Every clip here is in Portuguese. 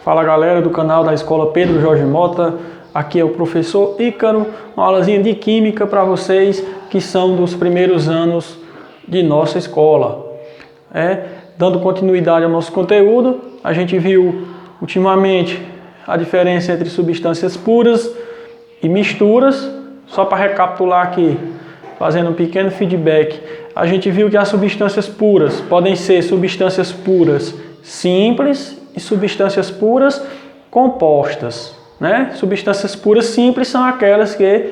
Fala galera do canal da Escola Pedro Jorge Mota, aqui é o professor Ícaro, uma aulazinha de Química para vocês que são dos primeiros anos de nossa escola. Dando continuidade ao nosso conteúdo, a gente viu ultimamente a diferença entre substâncias puras e misturas. Só para recapitular aqui, fazendo um pequeno feedback, a gente viu que as substâncias puras podem ser substâncias puras simples e substâncias puras compostas, né? Substâncias puras simples são aquelas que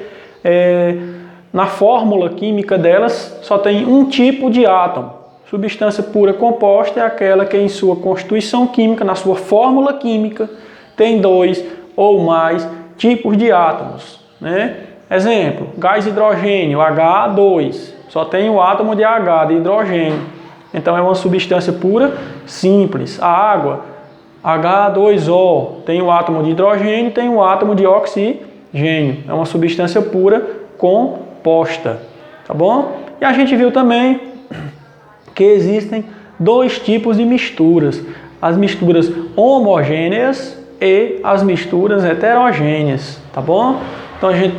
na fórmula química delas só tem um tipo de átomo. Substância pura composta é aquela que em sua constituição química, na sua fórmula química, tem dois ou mais tipos de átomos, né? Exemplo, gás hidrogênio, H2, só tem o átomo de H, de hidrogênio. Então é uma substância pura simples. A água, H2O, tem o átomo de hidrogênio e tem o átomo de oxigênio. É uma substância pura composta, tá bom? E a gente viu também que existem dois tipos de misturas. As misturas homogêneas e as misturas heterogêneas, tá bom? Então a gente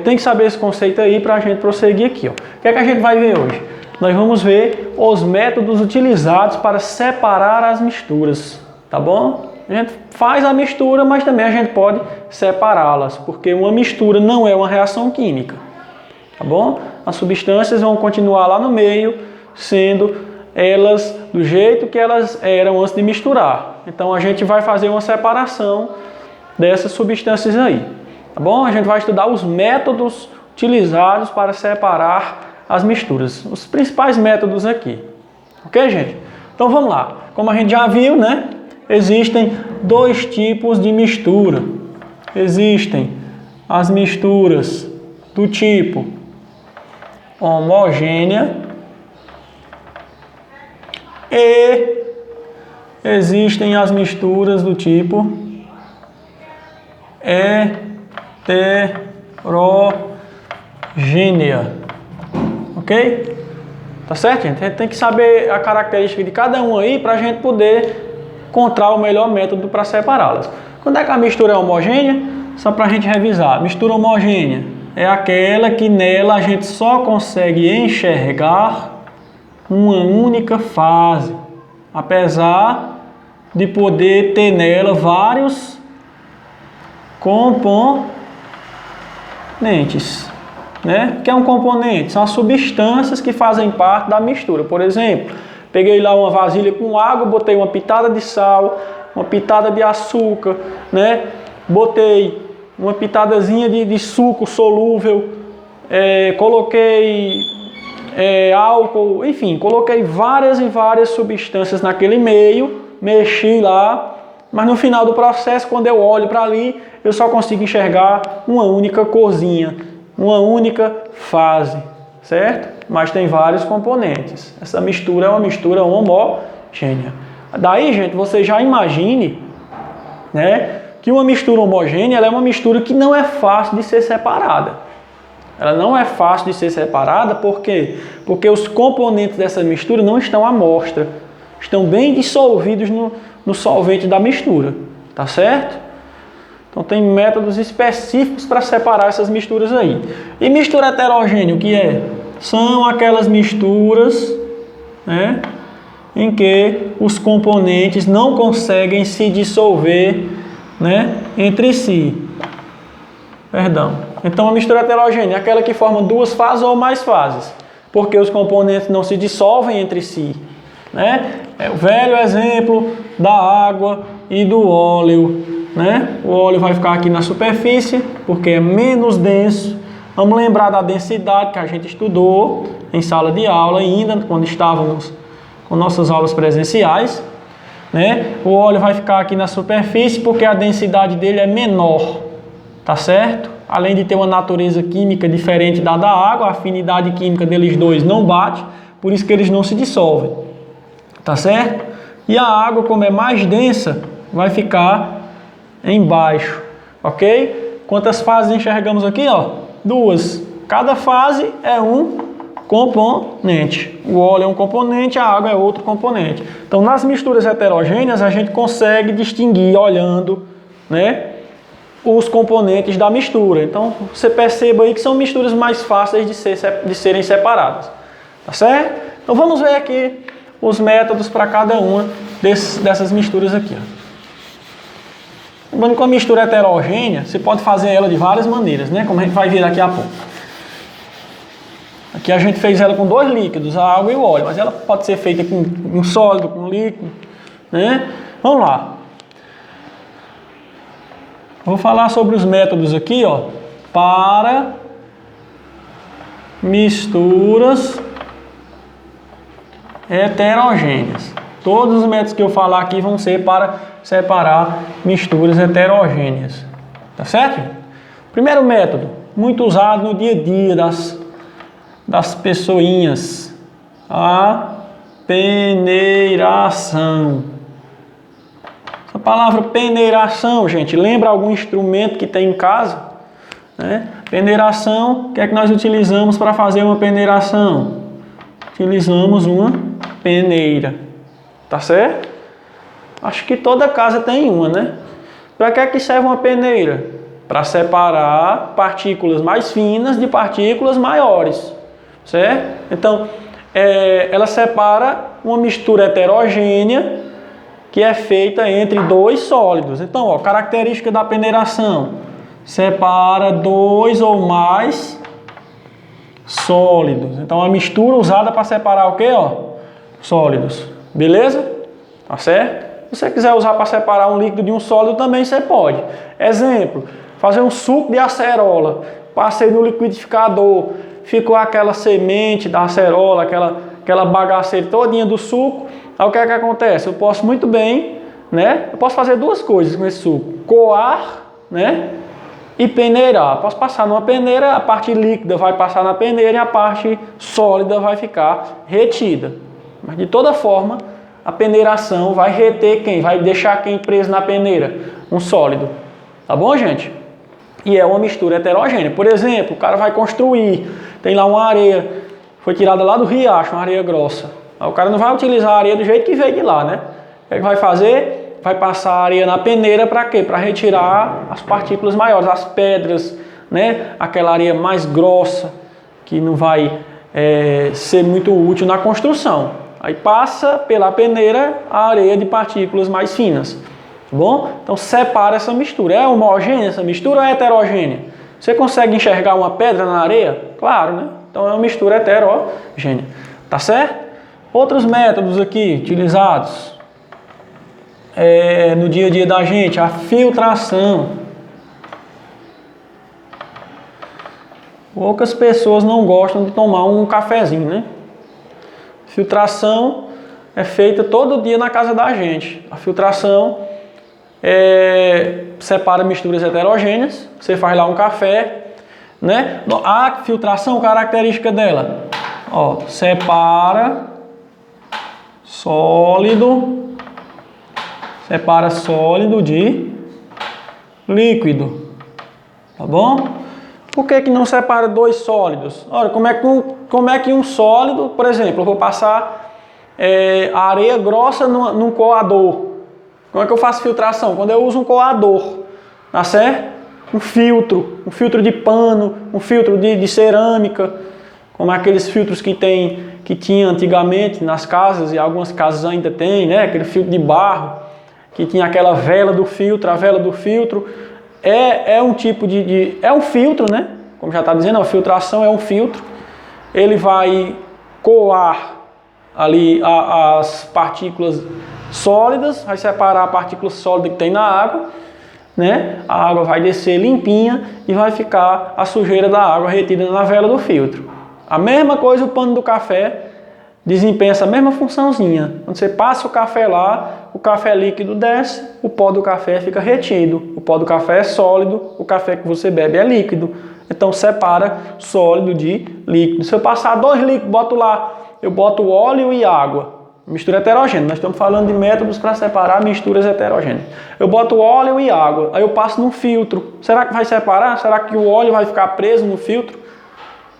tem que saber esse conceito aí para a gente prosseguir aqui. Ó. O que é que a gente vai ver hoje? Nós vamos ver os métodos utilizados para separar as misturas, tá bom? A gente faz a mistura, mas também a gente pode separá-las, porque uma mistura não é uma reação química, tá bom? As substâncias vão continuar lá no meio, sendo elas do jeito que elas eram antes de misturar. Então a gente vai fazer uma separação dessas substâncias aí. Tá bom? A gente vai estudar os métodos utilizados para separar as misturas. Os principais métodos aqui. Ok, gente? Então vamos lá. Como a gente já viu, né? Existem dois tipos de mistura. Existem as misturas do tipo homogênea e existem as misturas do tipo heterogênea, ok? Tá certo, gente? A gente tem que saber a característica de cada um aí para a gente poder encontrar o melhor método para separá-las. Quando é que a mistura é homogênea? Só para a gente revisar. Mistura homogênea é aquela que nela a gente só consegue enxergar uma única fase, apesar de poder ter nela vários componentes, né? O que é um componente? São as substâncias que fazem parte da mistura. Por exemplo, peguei lá uma vasilha com água, botei uma pitada de sal, uma pitada de açúcar, né? Botei uma pitadazinha de suco solúvel, coloquei álcool, enfim, coloquei várias e várias substâncias naquele meio, mexi lá, mas no final do processo, quando eu olho para ali, eu só consigo enxergar uma única corzinha, uma única fase, certo? Mas tem vários componentes. Essa mistura é uma mistura homogênea. Daí, gente, você já imagine, né, que uma mistura homogênea ela é uma mistura que não é fácil de ser separada. Ela não é fácil de ser separada, por quê? Porque os componentes dessa mistura não estão à mostra, estão bem dissolvidos no solvente da mistura, tá certo? Então tem métodos específicos para separar essas misturas aí. E mistura heterogênea, o que é? São aquelas misturas, né, em que os componentes não conseguem se dissolver, né, entre si. Então a mistura heterogênea é aquela que forma duas fases ou mais fases, porque os componentes não se dissolvem entre si, né? É o velho exemplo da água e do óleo, né? O óleo vai ficar aqui na superfície porque é menos denso. Vamos lembrar da densidade que a gente estudou em sala de aula ainda, quando estávamos com nossas aulas presenciais, né? O óleo vai ficar aqui na superfície porque a densidade dele é menor, tá certo? Além de ter uma natureza química diferente da água, a afinidade química deles dois não bate, por isso que eles não se dissolvem, tá certo? E a água, como é mais densa, vai ficar embaixo, ok? Quantas fases enxergamos aqui? Ó, duas. Cada fase é um componente. O óleo é um componente, a água é outro componente. Então, nas misturas heterogêneas, a gente consegue distinguir olhando, né, os componentes da mistura. Então, você perceba aí que são misturas mais fáceis de serem separadas. Tá certo? Então, vamos ver aqui os métodos para cada uma dessas misturas aqui. Lembrando que a mistura heterogênea, você pode fazer ela de várias maneiras, né? Como a gente vai ver daqui a pouco. Aqui a gente fez ela com dois líquidos, a água e o óleo, mas ela pode ser feita com um sólido, com líquido, né? Vamos lá. Vou falar sobre os métodos aqui, ó, para misturas heterogêneas. Todos os métodos que eu falar aqui vão ser para separar misturas heterogêneas. Tá certo? Primeiro método, muito usado no dia a dia das pessoinhas, a peneiração. Essa palavra peneiração, gente, lembra algum instrumento que tem em casa? Né? Peneiração, o que é que nós utilizamos para fazer uma peneiração? Utilizamos uma peneira. Tá certo? Acho que toda casa tem uma, né? Para que serve uma peneira? Para separar partículas mais finas de partículas maiores. Certo? Então, ela separa uma mistura heterogênea que é feita entre dois sólidos. Então, ó, característica da peneiração: separa dois ou mais sólidos. Então, a mistura usada para separar o quê? Ó? Sólidos. Beleza? Tá certo? Se você quiser usar para separar um líquido de um sólido, também você pode. Exemplo, fazer um suco de acerola. Passei no liquidificador, ficou aquela semente da acerola, aquela bagaceira todinha do suco. Aí o que é que acontece? Eu posso muito bem, né? Eu posso fazer duas coisas com esse suco: coar, né? E peneirar. Posso passar numa peneira, a parte líquida vai passar na peneira e a parte sólida vai ficar retida. Mas de toda forma, a peneiração vai reter quem? Vai deixar quem preso na peneira? Um sólido. Tá bom, gente? E é uma mistura heterogênea. Por exemplo, o cara vai construir, tem lá uma areia, foi tirada lá do riacho, uma areia grossa. Aí o cara não vai utilizar a areia do jeito que veio de lá, né? O que é que vai fazer? Vai passar a areia na peneira para quê? Para retirar as partículas maiores, as pedras, né? Aquela areia mais grossa, que não vai ser muito útil na construção. Aí passa pela peneira a areia de partículas mais finas. Tá bom? Então separa essa mistura. É homogênea essa mistura ou é heterogênea? Você consegue enxergar uma pedra na areia? Claro, né? Então é uma mistura heterogênea. Tá certo? Outros métodos aqui utilizados no dia a dia da gente: a filtração. Poucas pessoas não gostam de tomar um cafezinho, né? Filtração é feita todo dia na casa da gente. A filtração separa misturas heterogêneas. Você faz lá um café, né? A filtração, característica dela, ó, separa sólido de líquido. Tá bom? Por que não separa dois sólidos? Olha, como é que um sólido, por exemplo, eu vou passar a areia grossa num coador. Como é que eu faço filtração? Quando eu uso um coador, tá certo? Um filtro de pano, um filtro de cerâmica, como aqueles filtros que tinha antigamente nas casas, e algumas casas ainda tem, né? Aquele filtro de barro, que tinha aquela vela do filtro, a vela do filtro. É um tipo é um filtro, né? Como já está dizendo, a filtração é um filtro. Ele vai coar ali as partículas sólidas, vai separar a partícula sólida que tem na água, né? A água vai descer limpinha e vai ficar a sujeira da água retida na vela do filtro. A mesma coisa o pano do café desempenha essa mesma funçãozinha. Quando você passa o café lá, o café líquido desce, o pó do café fica retido. O pó do café é sólido, o café que você bebe é líquido. Então separa sólido de líquido. Se eu passar dois líquidos, eu boto óleo e água. Mistura heterogênea. Nós estamos falando de métodos para separar misturas heterogêneas. Eu boto óleo e água, aí eu passo num filtro. Será que vai separar? Será que o óleo vai ficar preso no filtro?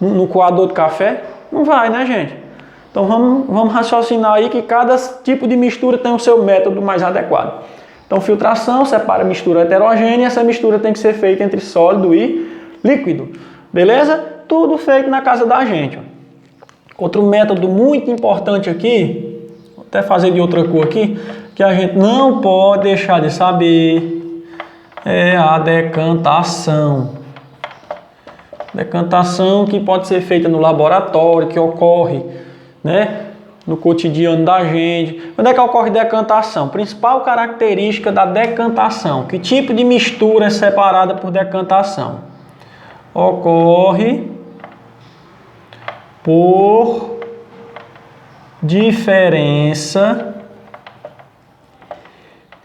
No coador de café? Não vai, né, gente? Então vamos raciocinar aí que cada tipo de mistura tem o seu método mais adequado. Então filtração separa a mistura heterogênea e essa mistura tem que ser feita entre sólido e líquido. Beleza? Tudo feito na casa da gente. Outro método muito importante aqui, vou até fazer de outra cor aqui, que a gente não pode deixar de saber, é a decantação. Decantação que pode ser feita no laboratório, que ocorre, né, no cotidiano da gente. Onde é que ocorre decantação? Principal característica da decantação. Que tipo de mistura é separada por decantação? Ocorre por diferença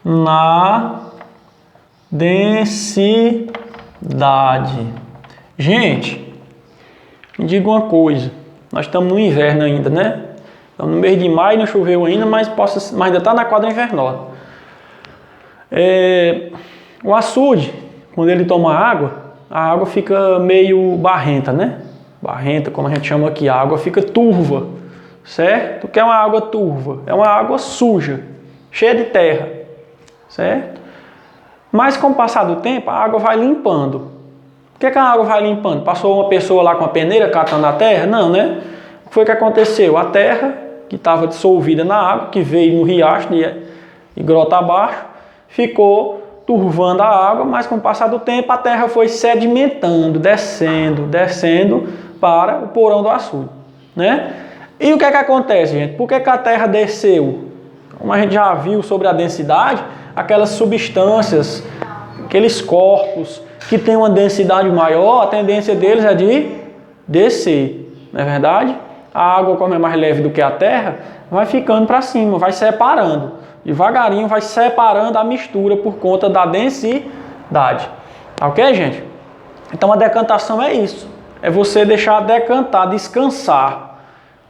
na densidade. Gente, me diga uma coisa, nós estamos no inverno ainda, né? Estamos no mês de maio, não choveu ainda, mas ainda está na quadra invernosa. O açude, quando ele toma água, a água fica meio barrenta, né? Barrenta, como a gente chama aqui, a água fica turva, certo? O que é uma água turva? É uma água suja, cheia de terra, certo? Mas com o passar do tempo, a água vai limpando. O que é que a água vai limpando? Passou uma pessoa lá com a peneira catando a terra? Não, né? O que foi que aconteceu? A terra, que estava dissolvida na água, que veio no riacho de grota abaixo, ficou turvando a água, mas com o passar do tempo a terra foi sedimentando, descendo para o porão do açude, né? E o que é que acontece, gente? Por que a terra desceu? Como a gente já viu sobre a densidade, aquelas substâncias, aqueles corpos que têm uma densidade maior, a tendência deles é de descer, não é verdade? A água, como é mais leve do que a terra, vai ficando para cima, vai separando. Devagarinho vai separando a mistura por conta da densidade. Ok, gente? Então a decantação é isso. É você deixar decantar, descansar.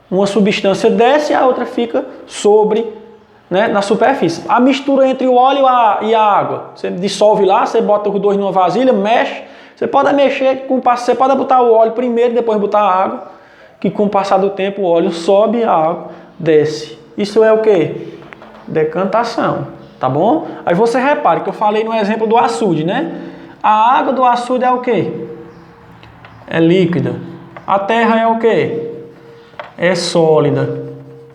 Uma substância desce e a outra fica sobre, né, na superfície. A mistura entre o óleo e a água. Você dissolve lá, você bota os dois numa vasilha, mexe. Você pode mexer, você pode botar o óleo primeiro, depois botar a água. Que com o passar do tempo o óleo sobe e a água desce. Isso é o que? Decantação, tá bom? Aí você repare que eu falei no exemplo do açude, né? A água do açude é o que? É líquida. A terra é o que? É sólida.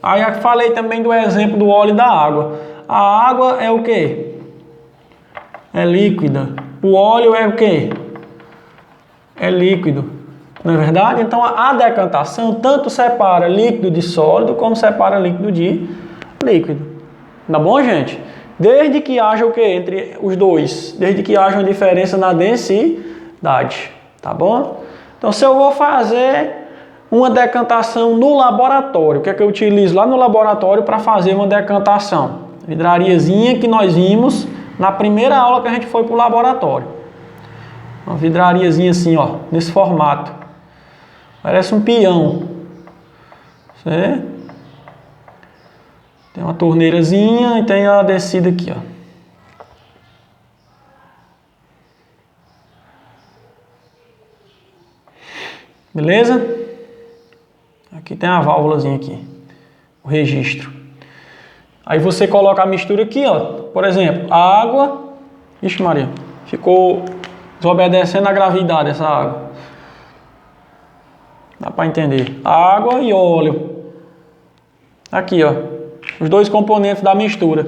Aí eu falei também do exemplo do óleo e da água. A água é o que? É líquida. O óleo é o que? É líquido. Não é verdade? Então a decantação tanto separa líquido de sólido como separa líquido de líquido. Tá bom, gente? Desde que haja o que entre os dois? Desde que haja uma diferença na densidade. Tá bom? Então se eu vou fazer uma decantação no laboratório, o que é que eu utilizo lá no laboratório para fazer uma decantação? Vidrariazinha que nós vimos na primeira aula que a gente foi para o laboratório. Uma vidrariazinha assim, ó, nesse formato. Parece um peão. Certo? Tem uma torneirazinha e tem a descida aqui, ó. Beleza? Aqui tem a válvulazinha aqui. O registro. Aí você coloca a mistura aqui, ó. Por exemplo, a água. Ixi, Maria. Ficou desobedecendo a gravidade essa água. Dá para entender. Água e óleo. Aqui, ó. Os dois componentes da mistura.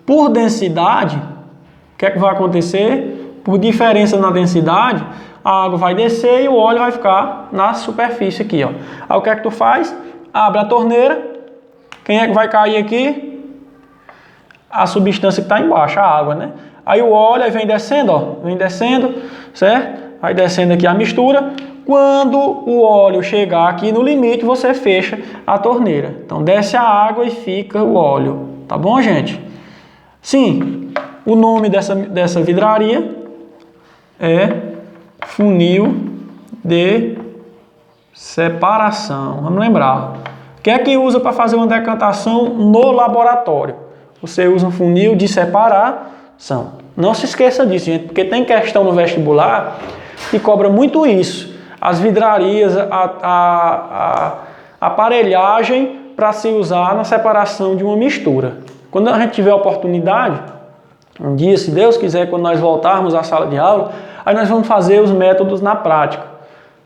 Por densidade, o que é que vai acontecer? Por diferença na densidade, a água vai descer e o óleo vai ficar na superfície aqui, ó. Aí o que é que tu faz? Abre a torneira. Quem é que vai cair aqui? A substância que está embaixo, a água, né? Aí o óleo vem descendo, ó. Vem descendo, certo? Vai descendo aqui a mistura. Quando o óleo chegar aqui no limite, você fecha a torneira. Então desce a água e fica o óleo. Tá bom, gente? Sim, o nome dessa vidraria é funil de separação. Vamos lembrar. O que é que usa para fazer uma decantação no laboratório? Você usa um funil de separação. Não se esqueça disso, gente, porque tem questão no vestibular que cobra muito isso. As vidrarias, a aparelhagem para se usar na separação de uma mistura. Quando a gente tiver a oportunidade, um dia, se Deus quiser, quando nós voltarmos à sala de aula, aí nós vamos fazer os métodos na prática,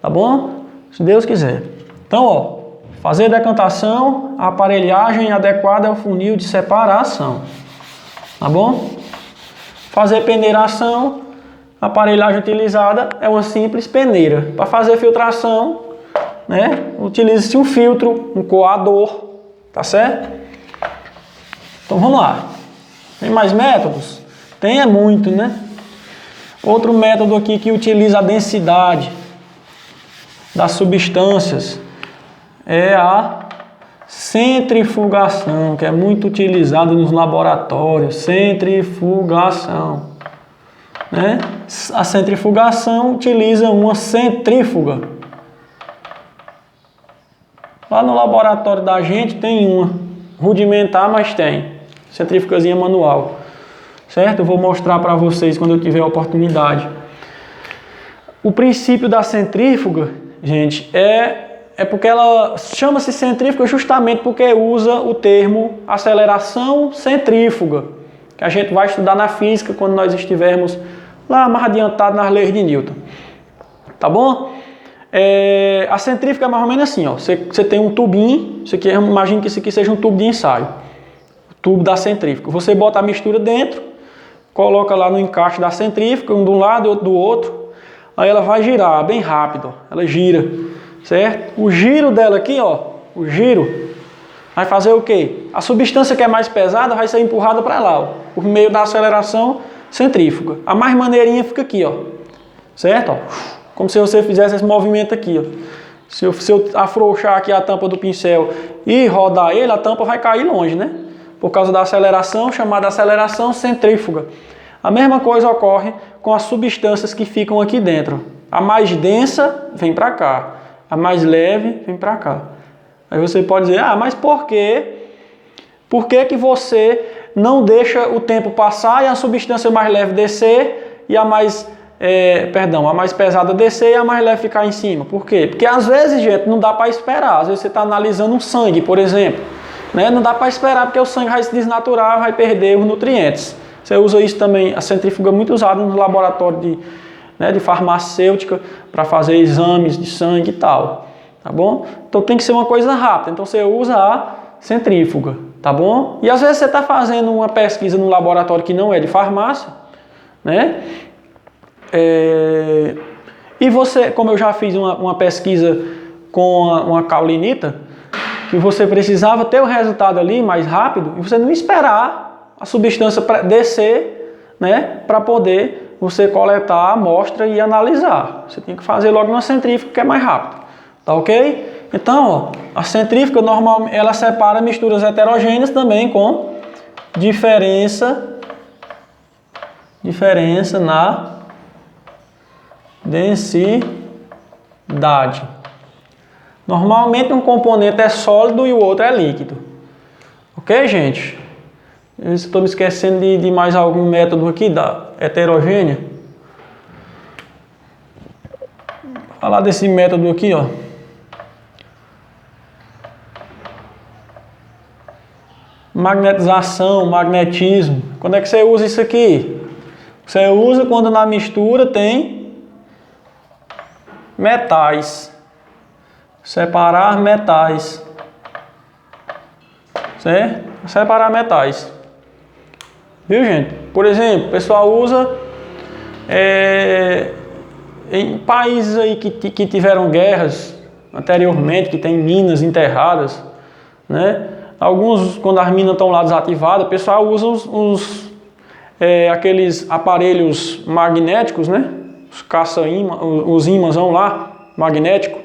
tá bom? Se Deus quiser. Então, ó, fazer decantação, a aparelhagem adequada ao funil de separação, tá bom? Fazer peneiração, a aparelhagem utilizada é uma simples peneira. Para fazer filtração, né, utiliza-se um filtro, um coador, tá certo? Então vamos lá. Tem mais métodos? Tem, é muito, né? Outro método aqui que utiliza a densidade das substâncias é a centrifugação, que é muito utilizado nos laboratórios. Centrifugação, né? A centrifugação utiliza uma centrífuga. Lá no laboratório da gente tem uma rudimentar, mas tem centrífugazinha manual, certo? Eu vou mostrar para vocês quando eu tiver a oportunidade. O princípio da centrífuga, gente, é porque ela chama-se centrífuga justamente porque usa o termo aceleração centrífuga, que a gente vai estudar na física quando nós estivermos lá mais adiantado nas leis de Newton, tá bom? A centrífuga é mais ou menos assim, ó. Você tem um tubinho, isso aqui, imagine que isso aqui seja um tubo de ensaio, o tubo da centrífuga. Você bota a mistura dentro, coloca lá no encaixe da centrífuga, um de um lado e outro do outro, aí ela vai girar bem rápido, ó. Ela gira, certo? O giro dela aqui, ó, o giro vai fazer o quê? A substância que é mais pesada vai ser empurrada para lá, ó, por meio da aceleração centrífuga. A mais maneirinha fica aqui, ó, certo? Ó. Como se você fizesse esse movimento aqui, ó. Se eu afrouxar aqui a tampa do pincel e rodar ele, a tampa vai cair longe, né? Por causa da aceleração, chamada aceleração centrífuga. A mesma coisa ocorre com as substâncias que ficam aqui dentro. A mais densa vem para cá, a mais leve vem para cá. Aí você pode dizer, mas por quê? Por que que você não deixa o tempo passar e a substância mais leve descer e a mais pesada descer e a mais leve ficar em cima? Por quê? Porque às vezes, gente, não dá para esperar. Às vezes você está analisando um sangue, por exemplo, né? Não dá para esperar porque o sangue vai se desnaturar, vai perder os nutrientes. Você usa isso também, a centrífuga é muito usada no laboratório de farmacêutica para fazer exames de sangue e tal, tá bom? Então tem que ser uma coisa rápida, então você usa a centrífuga, tá bom? E às vezes você está fazendo uma pesquisa no laboratório que não é de farmácia, né? E você, como eu já fiz uma pesquisa com uma caulinita, que você precisava ter o resultado ali mais rápido e você não esperar a substância descer, né, para poder você coletar a amostra e analisar. Você tem que fazer logo na centrífuga, que é mais rápido, tá ok? Então, ó, a centrífuga normalmente ela separa misturas heterogêneas também com diferença na densidade. Normalmente um componente é sólido e o outro é líquido. Ok, gente? Eu estou me esquecendo de mais algum método aqui da heterogênea. Vou falar desse método aqui, ó. Magnetização, magnetismo. Quando é que você usa isso aqui? Você usa quando na mistura tem metais. Separar metais. Certo? Separar metais. Viu, gente? Por exemplo, o pessoal usa em países aí que tiveram guerras anteriormente, que tem minas enterradas, né? Alguns, quando as minas estão lá desativadas, o pessoal usa aqueles aparelhos magnéticos, né? Os caça-ímãs, os ímãs vão lá, magnético,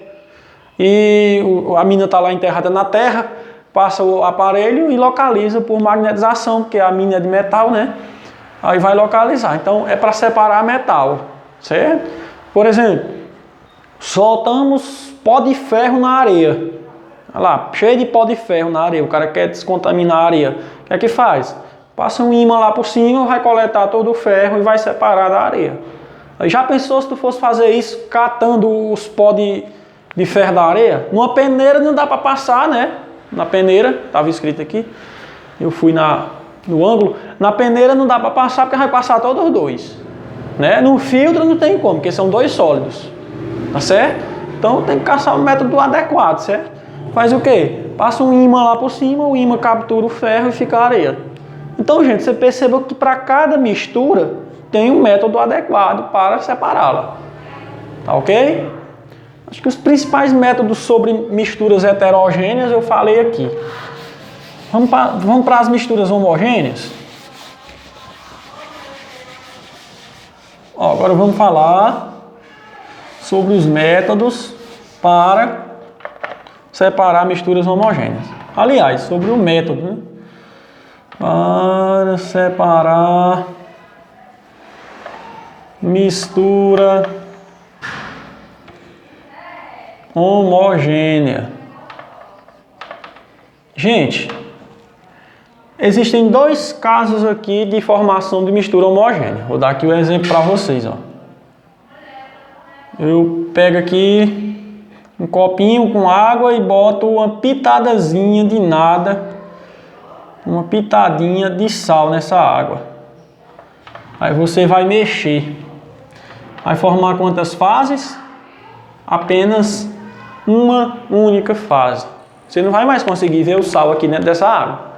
e a mina está lá enterrada na terra, passa o aparelho e localiza por magnetização, porque a mina é de metal, né? Aí vai localizar. Então é para separar metal, certo? Por exemplo, soltamos pó de ferro na areia. Olha lá, cheio de pó de ferro na areia. O cara quer descontaminar a areia. O que é que faz? Passa um ímã lá por cima, vai coletar todo o ferro e vai separar da areia. Aí já pensou se tu fosse fazer isso catando os pó de ferro da areia. Numa peneira não dá para passar, né? Na peneira, estava escrito aqui. Eu fui no ângulo. Na peneira não dá para passar porque vai passar todos os dois. Né? No filtro não tem como, porque são dois sólidos. Tá certo? Então tem que caçar o método adequado, certo? Faz o quê? Passa um ímã lá por cima, o ímã captura o ferro e fica a areia. Então, gente, você percebeu que para cada mistura tem um método adequado para separá-la. Tá ok? Acho que os principais métodos sobre misturas heterogêneas eu falei aqui. Vamos para as misturas homogêneas? Ó, agora vamos falar sobre os métodos para separar misturas homogêneas. Aliás, sobre o método, né? Para separar mistura homogênea. Gente, existem dois casos aqui de formação de mistura homogênea. Vou dar aqui um exemplo para vocês, ó. Eu pego aqui um copinho com água e boto uma pitadazinha de nada, uma pitadinha de sal nessa água. Aí você vai mexer. Vai formar quantas fases? Apenas uma única fase. Você não vai mais conseguir ver o sal aqui dentro dessa água.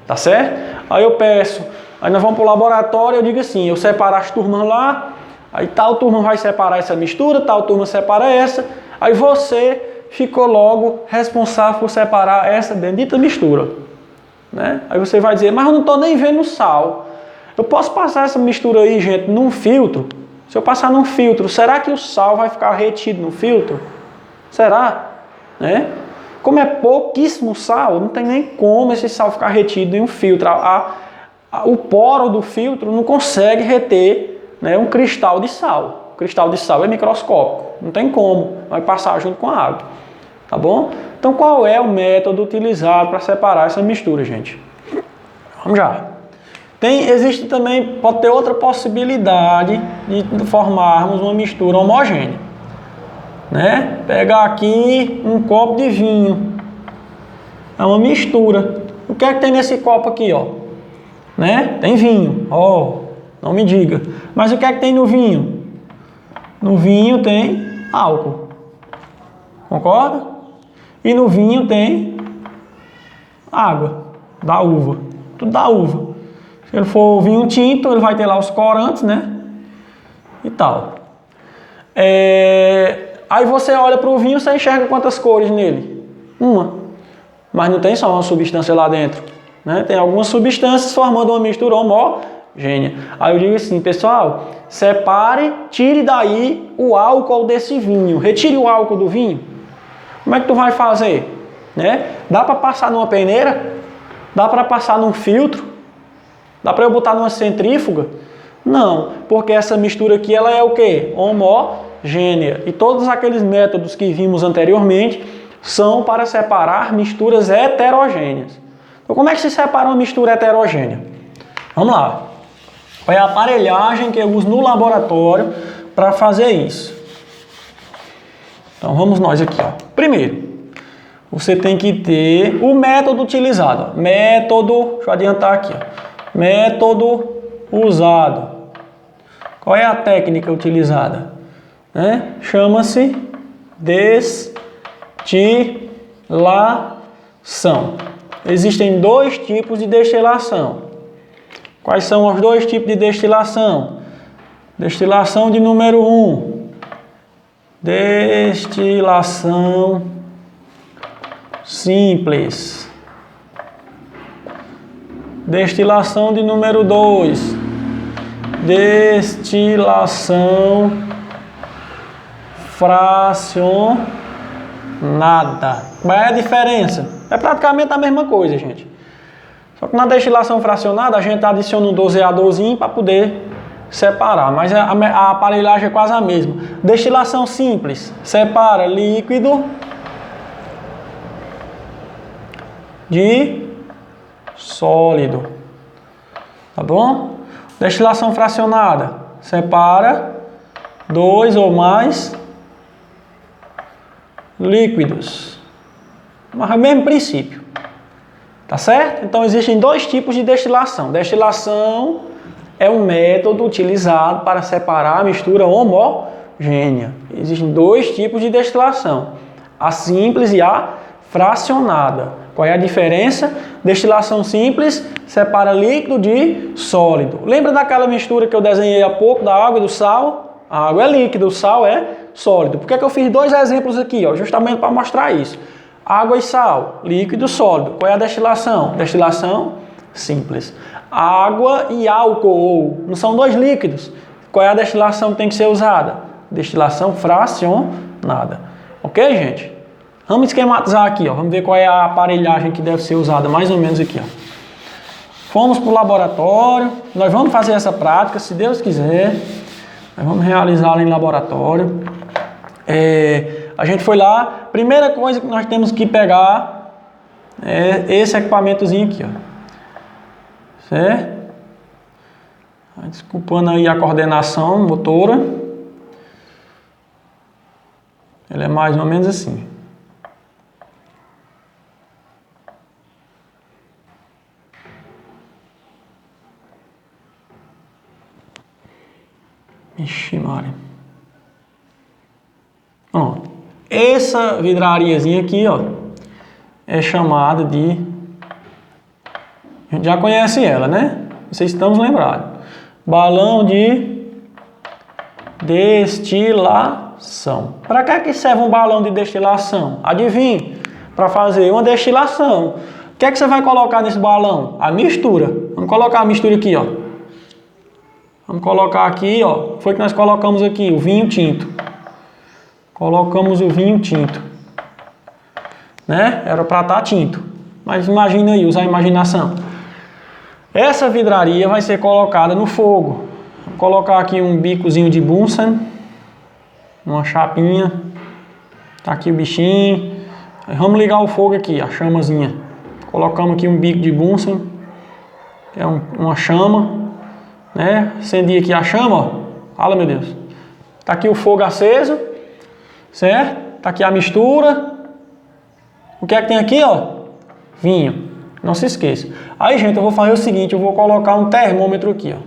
Tá certo? Aí eu peço, aí nós vamos para o laboratório, eu digo assim, eu separo as turmas lá, aí tal turma vai separar essa mistura, tal turma separa essa, aí você ficou logo responsável por separar essa bendita mistura. Né? Aí você vai dizer, mas eu não estou nem vendo o sal. Eu posso passar essa mistura aí, gente, num filtro? Se eu passar num filtro, será que o sal vai ficar retido no filtro? Será? Né? Como é pouquíssimo sal, não tem nem como esse sal ficar retido em um filtro. O poro do filtro não consegue reter, né, um cristal de sal. O cristal de sal é microscópico, não tem como, vai passar junto com a água. Tá bom? Então qual é o método utilizado para separar essa mistura, gente? Vamos já. Existe também, pode ter outra possibilidade de formarmos uma mistura homogênea. Né? Pegar aqui um copo de vinho. É uma mistura. O que é que tem nesse copo aqui, ó? Né? Tem vinho. Ó, não me diga. Mas o que é que tem no vinho? No vinho tem álcool. Concorda? E no vinho tem água da uva. Tudo da uva. Se ele for vinho tinto, ele vai ter lá os corantes, né? E tal. Aí você olha para o vinho, você enxerga quantas cores nele? Uma. Mas não tem só uma substância lá dentro. Né? Tem algumas substâncias formando uma mistura homogênea. Aí eu digo assim, pessoal, separe, tire daí o álcool desse vinho. Retire o álcool do vinho. Como é que tu vai fazer? Né? Dá para passar numa peneira? Dá para passar num filtro? Dá para eu botar numa centrífuga? Não, porque essa mistura aqui ela é o quê? Homogênea. E todos aqueles métodos que vimos anteriormente são para separar misturas heterogêneas. Então como é que se separa uma mistura heterogênea? Vamos lá. Qual é a aparelhagem que eu uso no laboratório para fazer isso? Então vamos nós aqui, ó. Primeiro, você tem que ter o método utilizado. Método, deixa eu adiantar aqui, ó. Método usado. Qual é a técnica utilizada? Né? Chama-se destilação. Existem dois tipos de destilação. Quais são os dois tipos de destilação? Destilação de número 1. Destilação simples. Destilação de número 2. Destilação fracionada. Qual é a diferença? É praticamente a mesma coisa, gente. Só que na destilação fracionada a gente adiciona um doseadorzinho para poder separar. Mas a aparelhagem é quase a mesma. Destilação simples. Separa líquido de sólido. Tá bom? Destilação fracionada. Separa dois ou mais líquidos. Mas é o mesmo princípio. Tá certo? Então existem dois tipos de destilação. Destilação é um método utilizado para separar a mistura homogênea. Existem dois tipos de destilação. A simples e a fracionada. Qual é a diferença? Destilação simples separa líquido de sólido. Lembra daquela mistura que eu desenhei há pouco da água e do sal? A água é líquido, o sal é sólido. Por que eu fiz dois exemplos aqui? Justamente para mostrar isso. Água e sal, líquido, sólido. Qual é a destilação? Destilação simples. Água e álcool, não são dois líquidos. Qual é a destilação que tem que ser usada? Destilação fracionada. Ok, gente? Vamos esquematizar aqui, ó. Vamos ver qual é a aparelhagem que deve ser usada, mais ou menos aqui, ó. Fomos para o laboratório, nós vamos fazer essa prática, se Deus quiser. Nós vamos realizá-la em laboratório. A gente foi lá, primeira coisa que nós temos que pegar é esse equipamentozinho aqui, ó. Certo? Desculpando aí a coordenação motora. Ela é mais ou menos assim. Ixi, Maria. Ó, essa vidrariazinha aqui, ó, é chamada de... A gente já conhece ela, né? Vocês estão lembrados. Balão de destilação. Para que serve um balão de destilação? Adivinhe? Para fazer uma destilação. O que é que você vai colocar nesse balão? A mistura. Vamos colocar a mistura aqui, ó. Vamos colocar aqui, ó. Foi que nós colocamos aqui, o vinho tinto. Colocamos o vinho tinto. Né? Era para estar tinto. Mas imagina aí, usa a imaginação. Essa vidraria vai ser colocada no fogo. Vou colocar aqui um bicozinho de Bunsen. Uma chapinha. Tá aqui o bichinho. Aí vamos ligar o fogo aqui, a chamazinha. Colocamos aqui um bico de Bunsen. Que é uma chama. Né? Acendi aqui a chama, ó. Fala, meu Deus. Tá aqui o fogo aceso. Certo? Tá aqui a mistura. O que é que tem aqui, ó? Vinho. Não se esqueça. Aí, gente, eu vou fazer o seguinte, eu vou colocar um termômetro aqui, ó.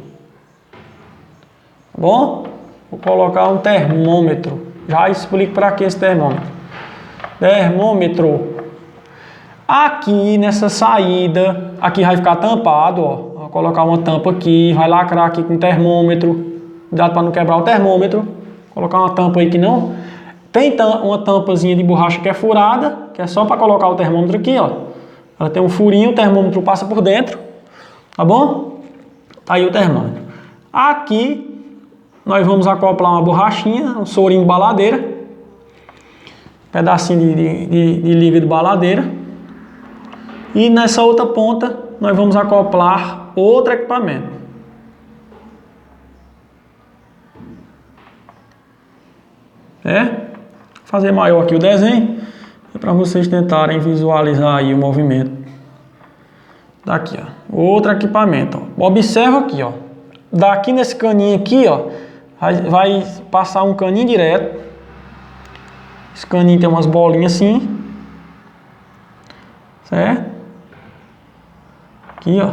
Tá bom? Vou colocar um termômetro. Já explico para que esse termômetro. Termômetro. Aqui nessa saída, aqui vai ficar tampado, ó. Vou colocar uma tampa aqui, vai lacrar aqui com termômetro. Cuidado para não quebrar o termômetro. Colocar uma tampa aí que não. Tem uma tampazinha de borracha que é furada, que é só para colocar o termômetro aqui, ó. Ela tem um furinho, o termômetro passa por dentro. Tá bom? Tá aí o termômetro. Aqui nós vamos acoplar uma borrachinha, um sorinho de baladeira. Pedacinho de liga de baladeira. E nessa outra ponta nós vamos acoplar outro equipamento. Vou fazer maior aqui o desenho, para vocês tentarem visualizar aí o movimento. Daqui, ó, outro equipamento, ó. Observa aqui, ó. Daqui nesse caninho aqui, ó, vai passar um caninho direto. Esse caninho tem umas bolinhas assim, certo? Aqui, ó.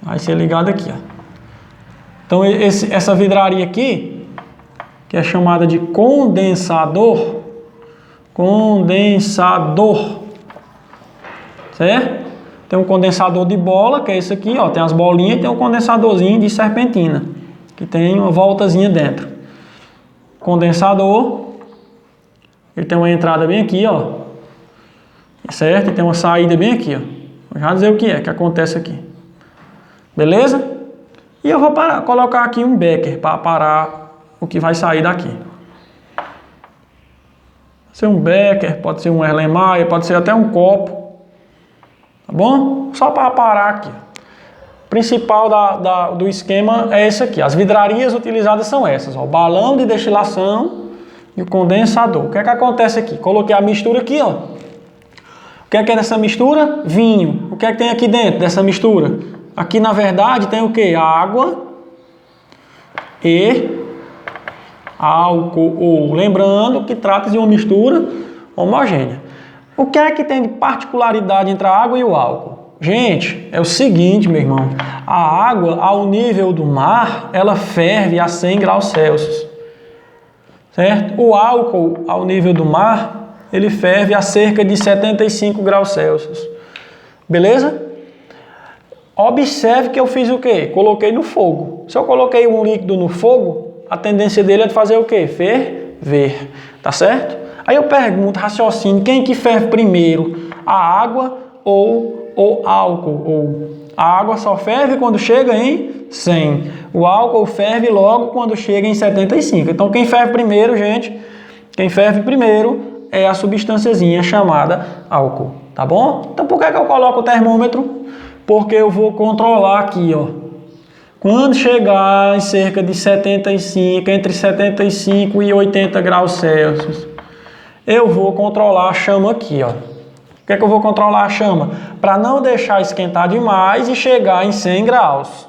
Vai ser ligado aqui, ó. Então essa vidraria aqui, que é chamada de condensador, certo? Tem um condensador de bola, que é esse aqui, ó, tem as bolinhas, e tem um condensadorzinho de serpentina, que tem uma voltazinha dentro. Condensador, ele tem uma entrada bem aqui, ó, certo? E tem uma saída bem aqui, ó. Vou já dizer o que é que acontece aqui. Beleza? E eu vou colocar aqui um becker para parar o que vai sair daqui. Pode ser um becker, pode ser um Erlenmeyer, pode ser até um copo. Tá bom? Só para parar aqui. O principal do esquema é esse aqui. As vidrarias utilizadas são essas, ó. O balão de destilação e o condensador. O que é que acontece aqui? Coloquei a mistura aqui, ó. O que é nessa mistura? Vinho. O que é que tem aqui dentro dessa mistura? Aqui, na verdade, tem o que? Água e álcool. Lembrando que trata-se de uma mistura homogênea. O que é que tem de particularidade entre a água e o álcool? Gente, é o seguinte, meu irmão. A água, ao nível do mar, ela ferve a 100 graus Celsius. Certo? O álcool, ao nível do mar, ele ferve a cerca de 75 graus Celsius. Beleza? Observe que eu fiz o quê? Coloquei no fogo. Se eu coloquei um líquido no fogo, a tendência dele é de fazer o quê? Ferver. Tá certo? Aí eu pergunto, raciocínio, quem que ferve primeiro? A água ou álcool? A água só ferve quando chega em 100. O álcool ferve logo quando chega em 75. Então quem ferve primeiro, gente, quem ferve primeiro é a substânciazinha chamada álcool. Tá bom? Então por que eu coloco o termômetro? Porque eu vou controlar aqui, ó. Quando chegar em cerca de 75, entre 75 e 80 graus Celsius, eu vou controlar a chama aqui, ó. Por que eu vou controlar a chama? Para não deixar esquentar demais e chegar em 100 graus.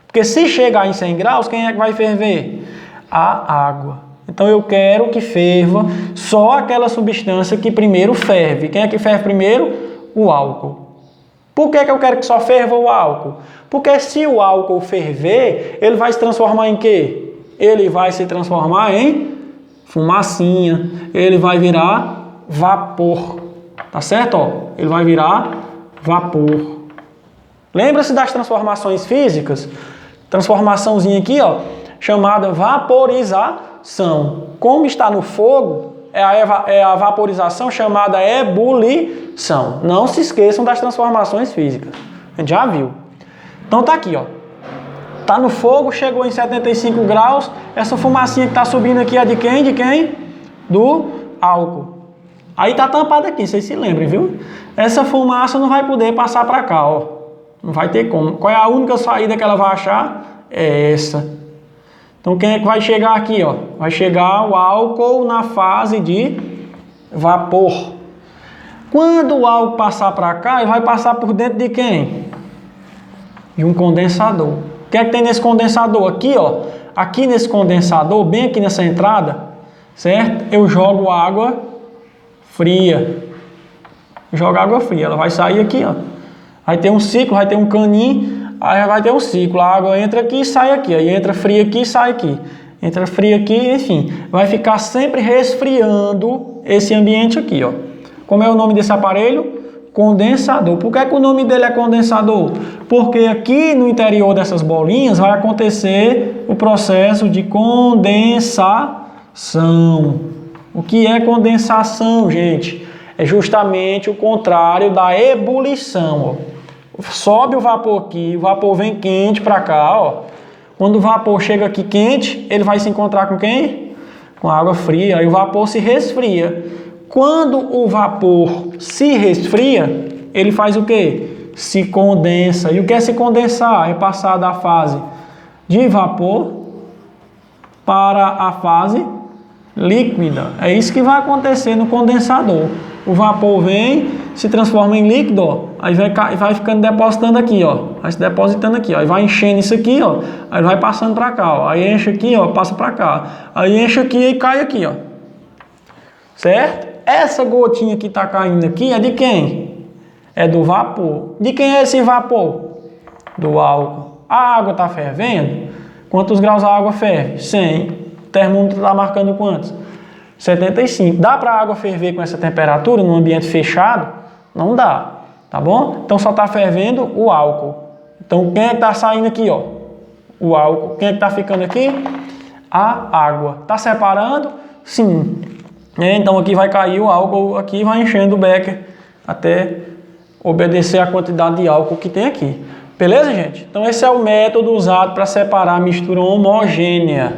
Porque se chegar em 100 graus, quem é que vai ferver? A água. Então eu quero que ferva só aquela substância que primeiro ferve. Quem é que ferve primeiro? O álcool. Por que eu quero que só ferva o álcool? Porque se o álcool ferver, ele vai se transformar em quê? Ele vai se transformar em fumacinha. Ele vai virar vapor. Tá certo? Ó, ele vai virar vapor. Lembra-se das transformações físicas? Transformaçãozinha aqui, ó, chamada vaporização. Como está no fogo, é a vaporização chamada ebulição. Não se esqueçam das transformações físicas. A gente já viu. Então tá aqui, ó. Tá no fogo, chegou em 75 graus. Essa fumacinha que tá subindo aqui é de quem? De quem? Do álcool. Aí tá tampado aqui, vocês se lembrem, viu? Essa fumaça não vai poder passar para cá, ó. Não vai ter como. Qual é a única saída que ela vai achar? É essa. Então quem é que vai chegar aqui, ó? Vai chegar o álcool na fase de vapor. Quando o álcool passar para cá, ele vai passar por dentro de quem? De um condensador. O que é que tem nesse condensador? Aqui, ó. Aqui nesse condensador, bem aqui nessa entrada, certo? Eu jogo água fria. Joga água fria. Ela vai sair aqui, ó. Vai ter um ciclo, vai ter um caninho. Aí vai ter um ciclo, a água entra aqui e sai aqui, aí entra fria aqui e sai aqui, entra fria aqui, enfim, vai ficar sempre resfriando esse ambiente aqui, ó. Como é o nome desse aparelho? Condensador. Por que o nome dele é condensador? Porque aqui no interior dessas bolinhas vai acontecer o processo de condensação. O que é condensação, gente? É justamente o contrário da ebulição, ó. Sobe o vapor aqui, o vapor vem quente para cá, ó. Quando o vapor chega aqui quente, ele vai se encontrar com quem? Com água fria, aí o vapor se resfria. Quando o vapor se resfria, ele faz o quê? Se condensa. E o que é se condensar? É passar da fase de vapor para a fase líquida. É isso que vai acontecer no condensador. O vapor vem, se transforma em líquido, ó, aí vai ficando depositando aqui, ó, vai se depositando aqui, ó, aí vai enchendo isso aqui, ó, aí vai passando para cá, ó, aí enche aqui, ó, passa para cá, aí enche aqui e cai aqui, ó, certo? Essa gotinha que está caindo aqui é de quem? É do vapor. De quem é esse vapor? Do álcool. A água está fervendo? Quantos graus a água ferve? 100. O termômetro está marcando quantos? 75. Dá para a água ferver com essa temperatura num ambiente fechado? Não dá, tá bom? Então só está fervendo o álcool. Então quem é que está saindo aqui, ó? O álcool. Quem é que está ficando aqui? A água. Está separando? Sim. Então aqui vai cair o álcool, aqui vai enchendo o becker até obedecer a quantidade de álcool que tem aqui. Beleza, gente? Então esse é o método usado para separar a mistura homogênea.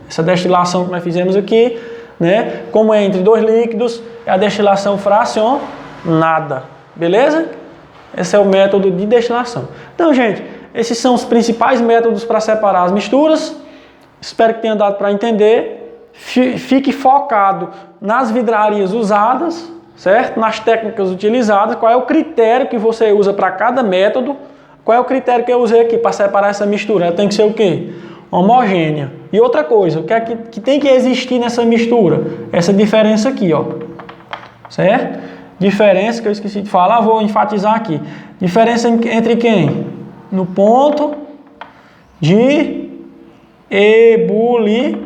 Essa destilação que nós fizemos aqui, né? Como é entre dois líquidos, é a destilação fracionada. Beleza? Esse é o método de destilação. Então, gente, esses são os principais métodos para separar as misturas. Espero que tenha dado para entender. Fique focado nas vidrarias usadas, certo? Nas técnicas utilizadas. Qual é o critério que você usa para cada método? Qual é o critério que eu usei aqui para separar essa mistura? Ela tem que ser o quê? homogênea. E outra coisa, o que é que tem que existir nessa mistura? Essa diferença aqui, ó. Certo? Diferença que eu esqueci de falar, vou enfatizar aqui. Diferença entre quem? No ponto de ebulição.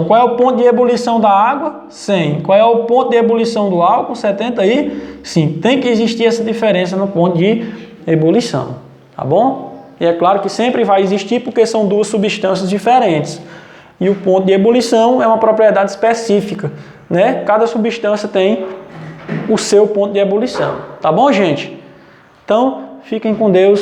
Qual é o ponto de ebulição da água? 100. Qual é o ponto de ebulição do álcool? 75. Tem que existir essa diferença no ponto de ebulição. Tá bom? E é claro que sempre vai existir porque são duas substâncias diferentes. E o ponto de ebulição é uma propriedade específica, né? Cada substância tem o seu ponto de ebulição. Tá bom, gente? Então, fiquem com Deus.